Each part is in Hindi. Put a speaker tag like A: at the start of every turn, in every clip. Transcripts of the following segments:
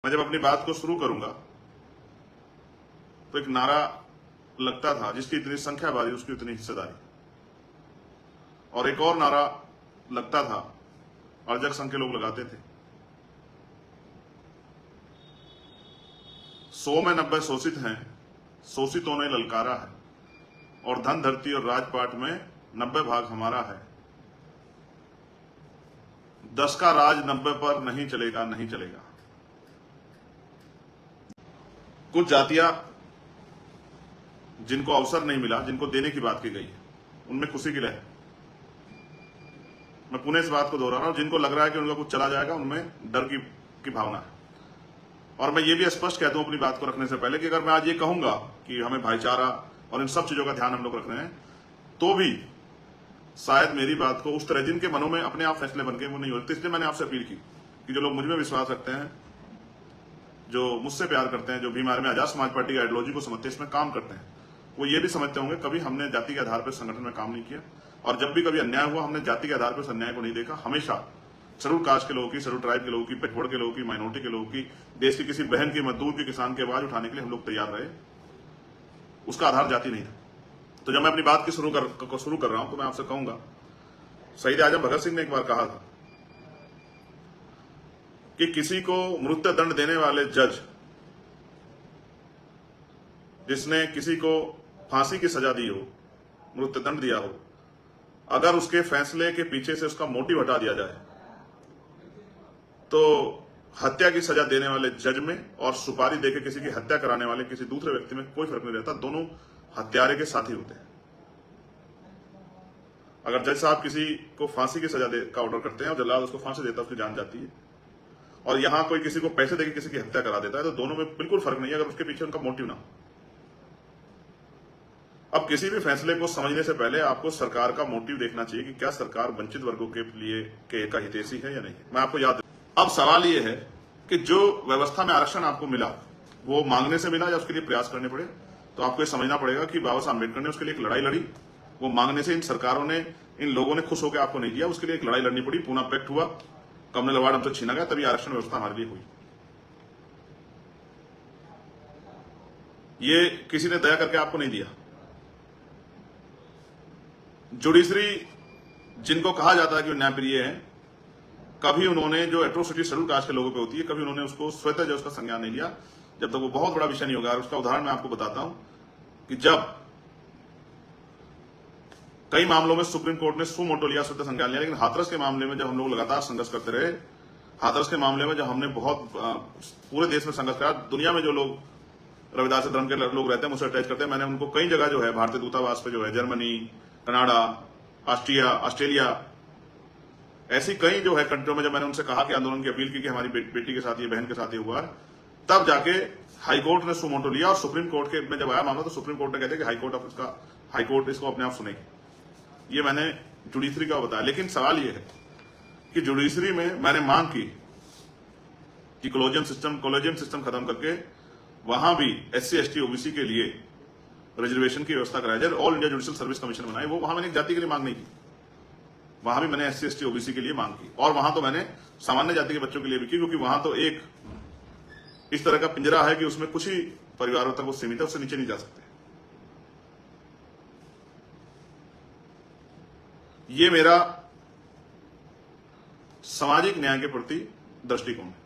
A: मैं जब अपनी बात को शुरू करूंगा तो एक नारा लगता था, जिसकी इतनी संख्याबाजी उसकी उतनी हिस्सेदारी, और एक और नारा लगता था, अर्जक संघ के लोग लगाते थे, 100 में 90 शोषित हैं, शोषितों ने ललकारा है, और धन धरती और राजपाट में 90 भाग हमारा है। 10 का राज 90 पर नहीं चलेगा, नहीं चलेगा। कुछ जातियां जिनको अवसर नहीं मिला, जिनको देने की बात की गई है, उनमें खुशी की लहर। मैं पुनः इस बात को दोहरा रहा हूं, जिनको लग रहा है कि उनका कुछ चला जाएगा, उनमें डर की भावना है। और मैं ये भी स्पष्ट कहता हूं अपनी बात को रखने से पहले कि अगर मैं आज ये कहूंगा कि हमें भाईचारा और इन सब चीजों का ध्यान हम लोग रख रहे हैं, तो भी शायद मेरी बात को उस तरह जिनके मनों में अपने आप फैसले बन गए वो नहीं होते। इसलिए मैंने आपसे अपील की कि जो लोग मुझ में विश्वास रखते हैं, जो मुझसे प्यार करते हैं, जो भी हमारे में आजाद समाज पार्टी की आइडियोलॉजी को समझते हैं, इसमें काम करते हैं, वो ये भी समझते होंगे कभी हमने जाति के आधार पर संगठन में काम नहीं किया, और जब भी कभी अन्याय हुआ हमने जाति के आधार पर उस अन्याय को नहीं देखा। हमेशा शेड्यूल कास्ट के लोगों की, शेड्यूल ट्राइब के लोगों की, पिछड़े के लोगों की, माइनॉरिटी के लोगों की, देश की किसी बहन की, मजदूर की, किसान की आवाज उठाने के लिए हम लोग तैयार रहे। उसका आधार जाति नहीं था। तो जब मैं अपनी बात की शुरू कर रहा हूं तो मैं आपसे कहूंगा, शहीद आजम भगत सिंह ने एक बार कहा था कि किसी को मृत्यु दंड देने वाले जज, जिसने किसी को फांसी की सजा दी हो, मृत्यु दंड दिया हो, अगर उसके फैसले के पीछे से उसका मोटिव हटा दिया जाए तो हत्या की सजा देने वाले जज में और सुपारी देके किसी की हत्या कराने वाले किसी दूसरे व्यक्ति में कोई फर्क नहीं रहता। दोनों हत्यारे के साथी होते हैं। अगर जज साहब किसी को फांसी की सजा का ऑर्डर करते हैं और जल्लाद उसको फांसी देता है, उसकी जान जाती है, और यहां कोई किसी को पैसे देके किसी की हत्या करा देता है, तो दोनों में बिल्कुल फर्क नहीं है अगर उसके पीछे उनका मोटिव ना हो। अब किसी भी फैसले को समझने से पहले आपको सरकार का मोटिव देखना चाहिए कि क्या सरकार वंचित वर्गों के लिए का हितैषी है या नहीं। मैं आपको याद, अब सवाल यह है कि जो व्यवस्था में आरक्षण आपको मिला वो मांगने से मिला या उसके लिए प्रयास करने पड़े। तो आपको ये समझना पड़ेगा कि बाबा साहब अम्बेडकर ने उसके लिए एक लड़ाई लड़ी। वो मांगने से इन सरकारों ने, इन लोगों ने खुश होकर आपको नहीं दिया, उसके लिए एक लड़ाई लड़नी पड़ी। पूना पैक्ट हुआ, कम्युनल अवार्ड हमसे छीना गया, तभी आरक्षण व्यवस्था हमारे लिए हुई। ये किसी ने दया करके आपको नहीं दिया। जुडिशरी जिनको कहा जाता है कि वो न्यायप्रिय है, कभी उन्होंने जो एट्रोसिटी शेड्यूल कास्ट के लोगों पे होती है, कभी उन्होंने उसको स्वतः जो उसका संज्ञान नहीं लिया, जब तक वो बहुत बड़ा विषय नहीं होगा। उसका उदाहरण मैं आपको बताता हूं कि जब कई मामलों में सुप्रीम कोर्ट ने सुमोटो लिया, स्वतः संज्ञान लिया, लेकिन हाथरस के मामले में जब हम लोग लगातार संघर्ष करते रहे, हाथरस के मामले में जब हमने बहुत पूरे देश में संघर्ष करा, दुनिया में जो लोग रविदास धर्म के लोग रहते हैं मुझसे अटैच करते हैं, मैंने उनको कई जगह जो है भारतीय दूतावास पे जो है, जर्मनी, कनाडा, ऑस्ट्रेलिया, ऐसी कई जो है कंट्रियों में जब मैंने उनसे कहा कि आंदोलन की अपील की कि हमारी बेटी के साथ, ये बहन के साथ ये हुआ है, तब जाके हाईकोर्ट ने सुमोटो लिया। और सुप्रीम कोर्ट के में जब आया मामला तो सुप्रीम कोर्ट ने कहते कि हाईकोर्ट इसको अपने आप सुनेगी। ये मैंने जुडिशरी का बताया। लेकिन सवाल ये है कि जुडिशरी में मैंने मांग की कि कोलेजियम सिस्टम खत्म करके वहां भी SC ST OBC के लिए रिजर्वेशन की व्यवस्था कराई जाए, all India judicial service commission बनाए। वो वहां मैंने एक जाति के लिए मांग नहीं की, वहां भी मैंने SC ST OBC के लिए मांग की, और वहां तो मैंने सामान्य जाति के बच्चों के लिए भी की, क्योंकि वहां तो एक इस तरह का पिंजरा है कि उसमें कुछ ही परिवारों तक वो सीमित है, उससे नीचे नहीं जा सकते। ये मेरा सामाजिक न्याय के प्रति दृष्टिकोण है।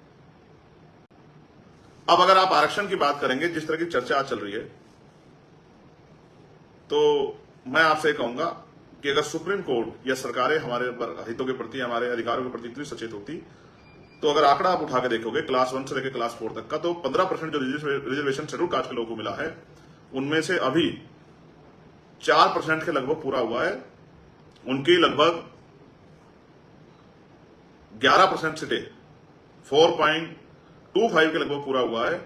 A: अब अगर आप आरक्षण की बात करेंगे, जिस तरह की चर्चा आज चल रही है, तो मैं आपसे कहूंगा कि अगर सुप्रीम कोर्ट या सरकारें हमारे हितों के प्रति, हमारे अधिकारों के प्रति इतनी सचेत होती, तो अगर आंकड़ा आप उठा के देखोगे क्लास 1 से लेकर क्लास 4 तक का, तो 15% जो रिजर्वेशन शेड्यूल कास्ट के लोगों को मिला है, उनमें से अभी 4% के लगभग पूरा हुआ है। उनकी लगभग 11% सीटें, 4.25 के लगभग पूरा हुआ है।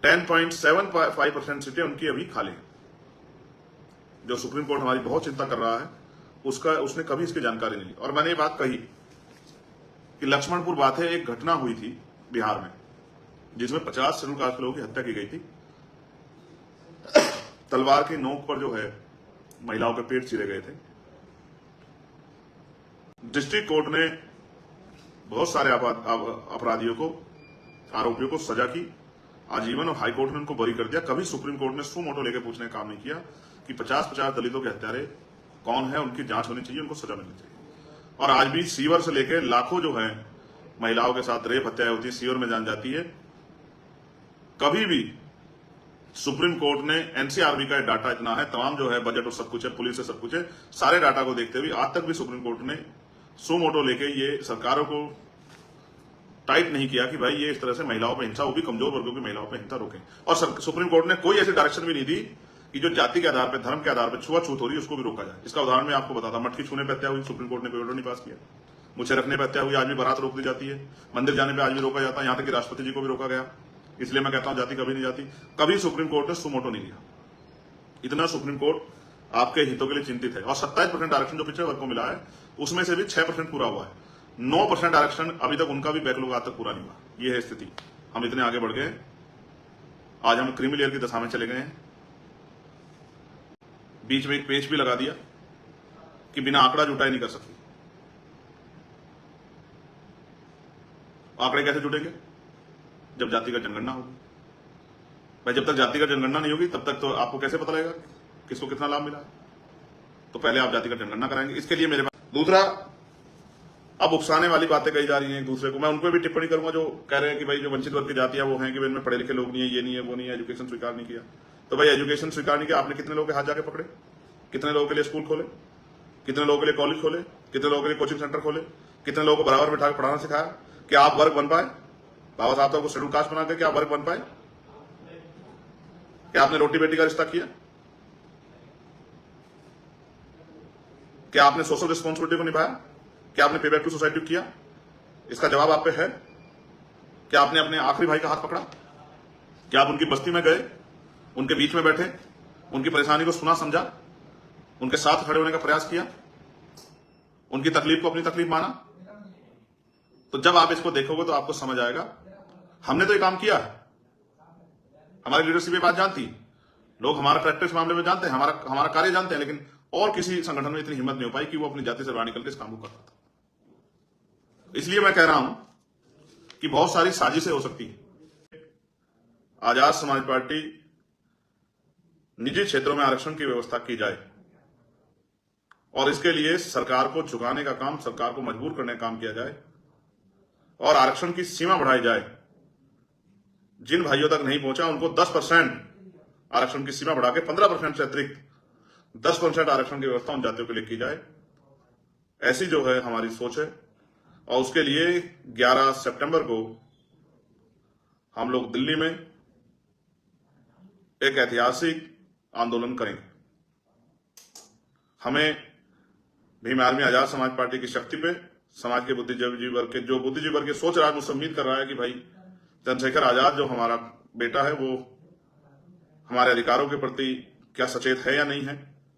A: 10.75% सीटें उनकी अभी खाली है। जो सुप्रीम कोर्ट हमारी बहुत चिंता कर रहा है, उसने कभी इसकी जानकारी नहीं ली। और मैंने ये बात कही कि लक्ष्मणपुर बात है, एक घटना हुई थी बिहार में जिसमें 50 शेड्यूल कास्ट लोगों की हत्या की गई थी। तलवार की नोक पर जो है महिलाओं के पेट चीरे गए थे। डिस्ट्रिक्ट कोर्ट ने बहुत सारे अपराधियों को आरोपियों को सजा की आजीवन और हाईकोर्ट ने उनको बरी कर दिया। कभी सुप्रीम कोर्ट ने सू मोटो लेकर पूछने का काम नहीं किया कि 50-50 दलितों के हत्यारे कौन है, उनकी जांच होनी चाहिए, उनको सजा मिलनी चाहिए। और आज भी सीवर से लेकर लाखों जो है महिलाओं के साथ रेप हत्याएं होती है, सीवर में जान जाती है। कभी भी सुप्रीम कोर्ट ने एनसीआरबी का डाटा इतना है, तमाम जो है बजट और सब कुछ है, पुलिस से सब कुछ है, सारे डाटा को देखते हुए आज तक भी सुप्रीम कोर्ट ने सू मोटो लेके ये सरकारों को टाइट नहीं किया कि भाई ये इस तरह से महिलाओं पर हिंसा, वो भी कमजोर वर्गों की महिलाओं पर हिंसा रोकें। और सुप्रीम कोर्ट ने कोई ऐसी डायरेक्शन भी नहीं दी कि जो जाति के आधार पर, धर्म के आधार पर छुआछूत हो रही है उसको भी रोका जाए। इसका उदाहरण मैं आपको बताता, मटकी छूने पर हत्या हुई, सुप्रीम कोर्ट ने कोई ऑर्डर नहीं पास किया। मुझे रखने पर हत्या हुई, आज भी बारात रोक दी जाती है, मंदिर जाने पर आज भी रोका जाता है, यहां तक कि राष्ट्रपति जी को भी रोका गया। इसलिए मैं कहता हूं जाति कभी नहीं जाती। कभी सुप्रीम कोर्ट ने सू मोटो नहीं लिया। इतना सुप्रीम कोर्ट आपके हितों के लिए चिंतित है। और 27% आरक्षण जो पिछड़े वर्ग को मिला है उसमें से भी 6% पूरा हुआ है। 9% आरक्षण अभी तक उनका भी बैकलॉग आज तक पूरा नहीं हुआ। ये है स्थिति। हम इतने आगे बढ़ गए, आज हम क्रीमी लेयर की दशा में चले गए हैं। बीच में एक पेज भी लगा दिया कि बिना आंकड़ा जुटाई नहीं कर सकती। आंकड़े कैसे जुटेंगे? जब जाति का जनगणना होगी। भाई जब तक जाति का जनगणना नहीं होगी तब तक तो आपको कैसे पता लगेगा किसको कितना लाभ मिला है? तो पहले आप जाति का जनगणना कराएंगे। इसके लिए मेरे पास दूसरा, अब उकसाने वाली बातें कही जा रही हैं एक दूसरे को। मैं उनको भी टिप्पणी करूंगा जो कह रहे हैं कि भाई जो वंचित वर्ग की जातियां वो हैं कि इनमें पढ़े लिखे लोग नहीं है, ये नहीं है, वो नहीं है, एजुकेशन स्वीकार नहीं किया। तो भाई एजुकेशन स्वीकार नहीं किया, आपने कितने लोगों के हाथ जाके पकड़े? कितने लोगों के लिए स्कूल खोले? कितने लोगों के लिए कॉलेज खोले? कितने लोगों के लिए कोचिंग सेंटर खोले? कितने लोगों को बराबर बिठा के पढ़ाना सिखाया कि आप वर्ग बन पाए? बाबा साहब को शेड्यूल कास्ट बना के आप वर्ग बन पाए? क्या आपने रोटी बेटी का रिश्ता किया? क्या आपने सोशल रिस्पॉन्सिबिलिटी को निभाया? क्या आपने पे बैक टू सोसाइटी किया? इसका जवाब आप पे है। क्या आपने अपने आखिरी भाई का हाथ पकड़ा? क्या आप उनकी बस्ती में गए, उनके बीच में बैठे, उनकी परेशानी को सुना, समझा, उनके साथ खड़े होने का प्रयास किया, उनकी तकलीफ को अपनी तकलीफ माना? तो जब आप इसको देखोगे तो आपको समझ आएगा हमने तो ये काम किया है। हमारी लीडरशिप ये बात जानती, लोग हमारा कैरेक्टर इस मामले में जानते हैं, हमारा कार्य जानते हैं, लेकिन और किसी संगठन में इतनी हिम्मत नहीं हो पाई कि वो अपनी जाति से बाहर निकल के इस काम को करता था। इसलिए मैं कह रहा हूं कि बहुत सारी साजिशें हो सकती हैं। आजाद समाज पार्टी निजी क्षेत्रों में आरक्षण की व्यवस्था की जाए और इसके लिए सरकार को झुकाने का काम, सरकार को मजबूर करने का काम किया जाए और आरक्षण की सीमा बढ़ाई जाए। जिन भाइयों तक नहीं पहुंचा उनको 10% आरक्षण की सीमा बढ़ा के 15% से अतिरिक्त 10% आरक्षण की व्यवस्था उन जातियों के लिए की जाए। ऐसी जो है हमारी सोच है और उसके लिए 11 सितंबर को हम लोग दिल्ली में एक ऐतिहासिक आंदोलन करेंगे। हमें भीम आर्मी आजाद समाज पार्टी की शक्ति पे समाज के बुद्धिजीवी वर्ग के, जो बुद्धिजीवी वर्ग की सोच रहा है, मुझसे उम्मीद कर रहा है कि भाई चंद्रशेखर आजाद जो हमारा बेटा है वो हमारे अधिकारों के प्रति क्या सचेत है या नहीं है,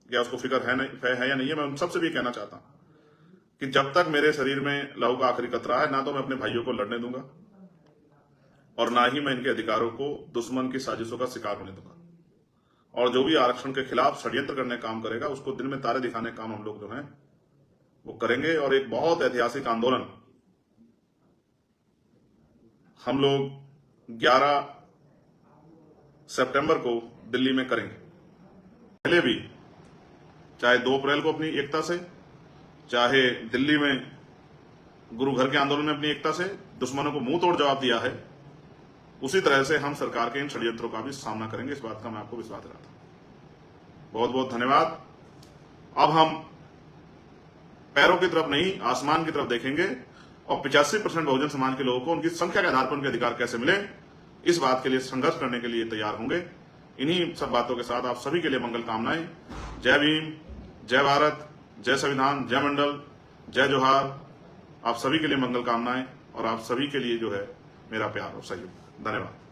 A: क्या उसको फिक्र है या नहीं है। मैं उन सबसे भी कहना चाहता हूं कि जब तक मेरे शरीर में लहू का आखिरी कतरा है, ना तो मैं अपने भाइयों को लड़ने दूंगा और ना ही मैं इनके अधिकारों को दुश्मन की साजिशों का शिकार होने दूंगा। और जो भी आरक्षण के खिलाफ षड्यंत्र करने का काम करेगा उसको दिन में तारे दिखाने का काम हम लोग जो है वो करेंगे। और एक बहुत ऐतिहासिक आंदोलन हम लोग 11 सितंबर को दिल्ली में करेंगे। पहले भी चाहे 2 अप्रैल को अपनी एकता से, चाहे दिल्ली में गुरु घर के आंदोलन में अपनी एकता से दुश्मनों को मुंह तोड़ जवाब दिया है, उसी तरह से हम सरकार के इन षड्यंत्रों का भी सामना करेंगे। इस बात का मैं आपको विश्वास दिलाता हूं। बहुत बहुत धन्यवाद। अब हम पैरों की तरफ नहीं आसमान की तरफ देखेंगे और 85% बहुजन समाज के लोगों को उनकी संख्या के आधार पर उनके अधिकार कैसे मिले, इस बात के लिए संघर्ष करने के लिए तैयार होंगे। इन्हीं सब बातों के साथ आप सभी के लिए मंगल कामनाएं। जय भीम, जय भारत, जय संविधान, जय मंडल, जय जोहार। आप सभी के लिए मंगल कामनाएं और आप सभी के लिए जो है मेरा प्यार और सहयोग। धन्यवाद।